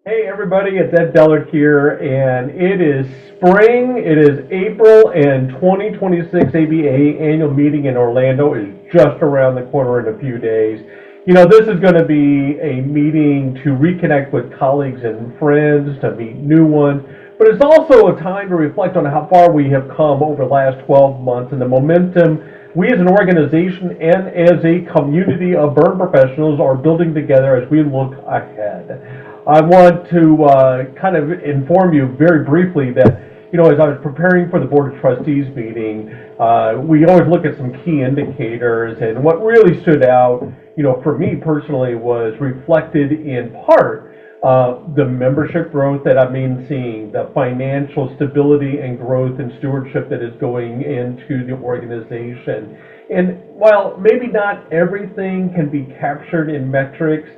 Hey everybody, it's Ed Dellert here, and it is spring, it is April, and 2026 ABA annual meeting in Orlando is just around the corner in a few days. This is going to be a meeting to reconnect with colleagues and friends, to meet new ones, but it's also a time to reflect on how far we have come over the last 12 months and the momentum we as an organization and as a community of burn professionals are building together as we look ahead. I want to kind of inform you very briefly that, as I was preparing for the Board of Trustees meeting, we always look at some key indicators, and what really stood out, for me personally was reflected in part the membership growth that I've been seeing, the financial stability and growth and stewardship that is going into the organization. And while maybe not everything can be captured in metrics,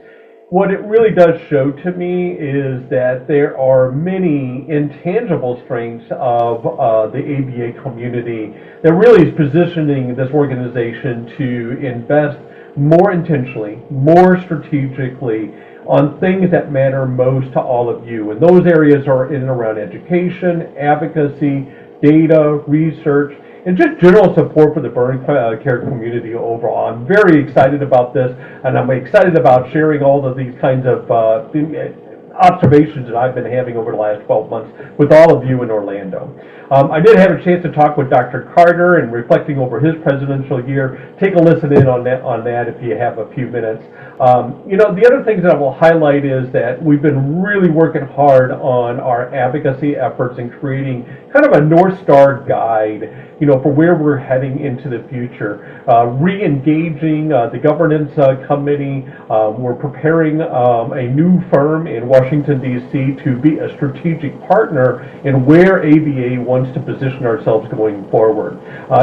what it really does show to me is that there are many intangible strengths of the ABA community that really is positioning this organization to invest more intentionally, more strategically on things that matter most to all of you. And those areas are in and around education, advocacy, data, research, and just general support for the burn care community overall. I'm very excited about this, and I'm excited about sharing all of these kinds of observations that I've been having over the last 12 months with all of you in Orlando. I did have a chance to talk with Dr. Carter and reflecting over his presidential year. Take a listen in on that if you have a few minutes. The other things that I will highlight is that we've been really working hard on our advocacy efforts and creating kind of a North Star guide, for where we're heading into the future. Re-engaging the governance committee. We're preparing a new firm in Washington, D.C. to be a strategic partner in where ABA wants to position ourselves going forward.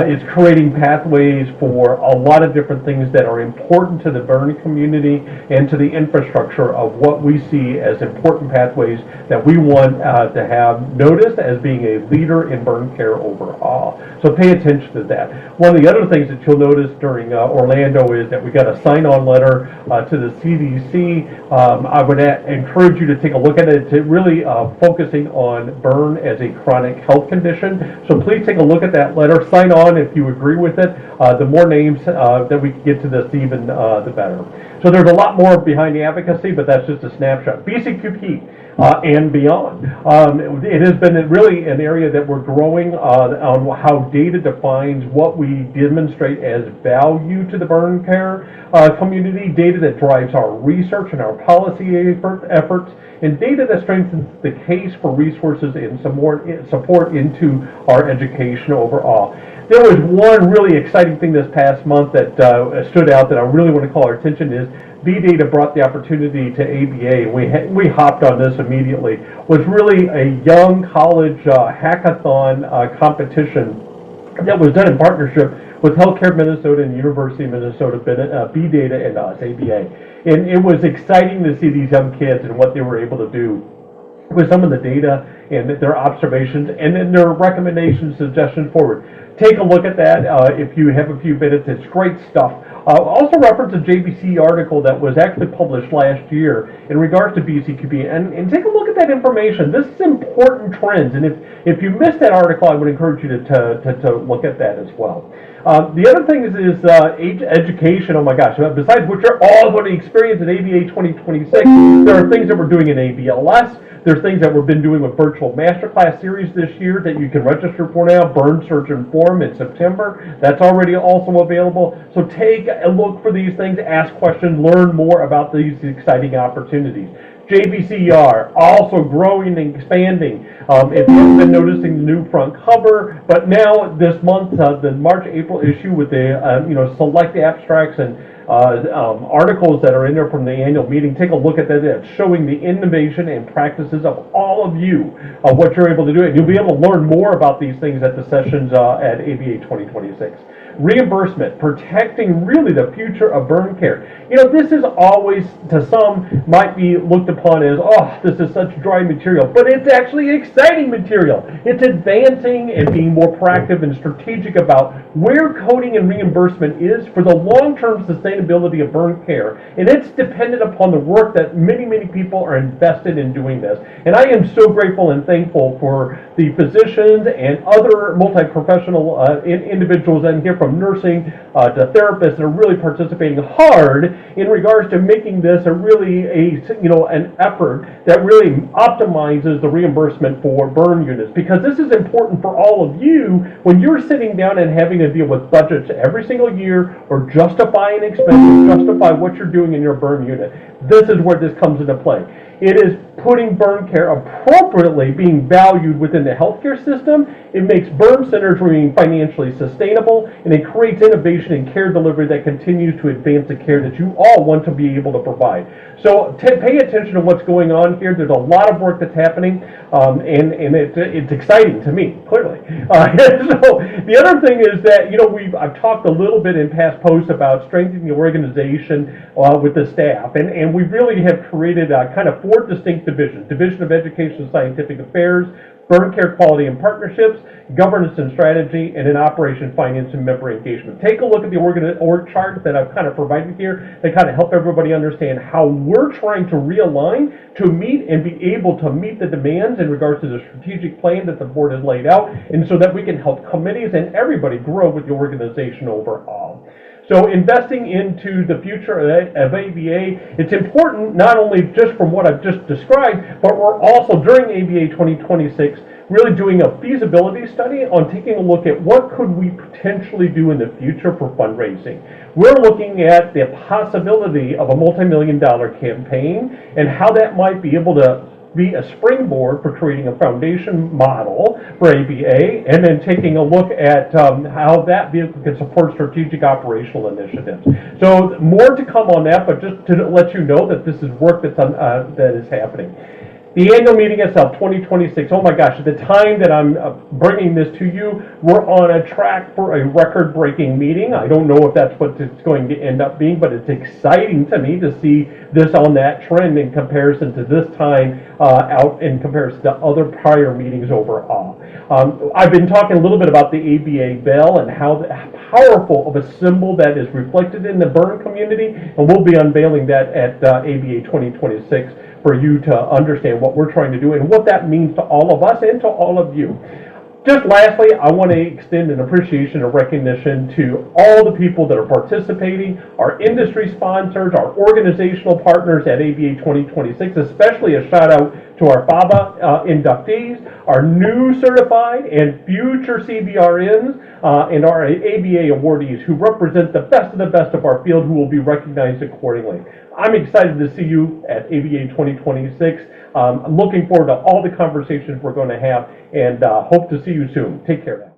It's creating pathways for a lot of different things that are important to the burn community and to the infrastructure of what we see as important pathways that we want to have noticed as being a leader in burn care overall. So pay attention to that. One of the other things that you'll notice during Orlando is that we got a sign-on letter to the CDC. I would encourage you to take a look at it, to really focusing on burn as a chronic health condition. So please take a look at that letter. Sign on if you agree with it. The more names that we can get to this, even the better. So there's a lot more behind the advocacy, but that's just a snapshot. BCQP. And beyond. It has been really an area that we're growing on how data defines what we demonstrate as value to the burn care community, data that drives our research and our policy efforts, and data that strengthens the case for resources and some more support into our education overall. There was one really exciting thing this past month that stood out that I really want to call our attention is B-Data brought the opportunity to ABA, and we hopped on this immediately, was really a young college hackathon competition that was done in partnership with Healthcare Minnesota and University of Minnesota, B-Data and us, ABA. And it was exciting to see these young kids and what they were able to do with some of the data and their observations and then their recommendations, suggestions forward. Take a look at that if you have a few minutes. It's great stuff. Also reference a JBC article that was actually published last year in regards to BCQP, and take a look at that information. This is important trends, and if you missed that article, I would encourage you to look at that as well. The other thing is education. Oh my gosh, besides what you're all going to experience at ABA 2026, there are things that we're doing in ABLS. There's things that we've been doing with virtual masterclass series this year that you can register for now. Burn, Search, Inform in September. That's already also available. So take a look for these things, ask questions, learn more about these exciting opportunities. JBCR, also growing and expanding. If you've been noticing the new front cover, but now this month, the March-April issue with the select abstracts and articles that are in there from the annual meeting, take a look at that. It's showing the innovation and practices of all of you, of what you're able to do. And you'll be able to learn more about these things at the sessions at ABA 2026. Reimbursement, protecting really the future of burn care. This is always, to some, might be looked upon as, oh, this is such dry material, but it's actually exciting material. It's advancing and being more proactive and strategic about where coding and reimbursement is for the long-term sustainability of burn care, and it's dependent upon the work that many, many people are invested in doing this. And I am so grateful and thankful for the physicians and other multi-professional individuals in here, from nursing to therapists, that are really participating hard in regards to making this an effort that really optimizes the reimbursement for burn units, because this is important for all of you when you're sitting down and having to deal with budgets every single year, or justify an expense, justify what you're doing in your burn unit. This is where this comes into play. It is putting burn care appropriately being valued within the healthcare system. It makes burn centers remain financially sustainable, and it creates innovation in care delivery that continues to advance the care that you all want to be able to provide. So pay attention to what's going on here. There's a lot of work that's happening, and it's exciting to me, clearly. So the other thing is that, I've talked a little bit in past posts about strengthening the organization with the staff, and we really have created kind of 4 distinct divisions: Division of Education and Scientific Affairs, Burn Care Quality and Partnerships, Governance and Strategy, and in Operation Finance and Member Engagement. Take a look at the org chart that I've kind of provided here to kind of help everybody understand how we're trying to realign to meet and be able to meet the demands in regards to the strategic plan that the board has laid out, and so that we can help committees and everybody grow with the organization overall. So investing into the future of ABA, it's important not only just from what I've just described, but we're also, during ABA 2026, really doing a feasibility study on taking a look at what could we potentially do in the future for fundraising. We're looking at the possibility of a multi-million-dollar campaign and how that might be able to be a springboard for creating a foundation model for ABA, and then taking a look at how that vehicle can support strategic operational initiatives. So more to come on that, but just to let you know that this is work that is happening. The annual meeting itself, 2026, oh my gosh, at the time that I'm bringing this to you, we're on a track for a record-breaking meeting. I don't know if that's what it's going to end up being, but it's exciting to me to see this on that trend in comparison to this time out in comparison to other prior meetings overall. I've been talking a little bit about the ABA bell and how powerful of a symbol that is reflected in the burn community, and we'll be unveiling that at ABA 2026 for you to understand what we're trying to do and what that means to all of us and to all of you. Just lastly, I want to extend an appreciation and recognition to all the people that are participating, our industry sponsors, our organizational partners at ABA 2026, especially a shout out to our FABA inductees, our new certified and future CBRNs, and our ABA awardees who represent the best of our field, who will be recognized accordingly. I'm excited to see you at ABA 2026. I'm looking forward to all the conversations we're going to have, and hope to see you soon. Take care.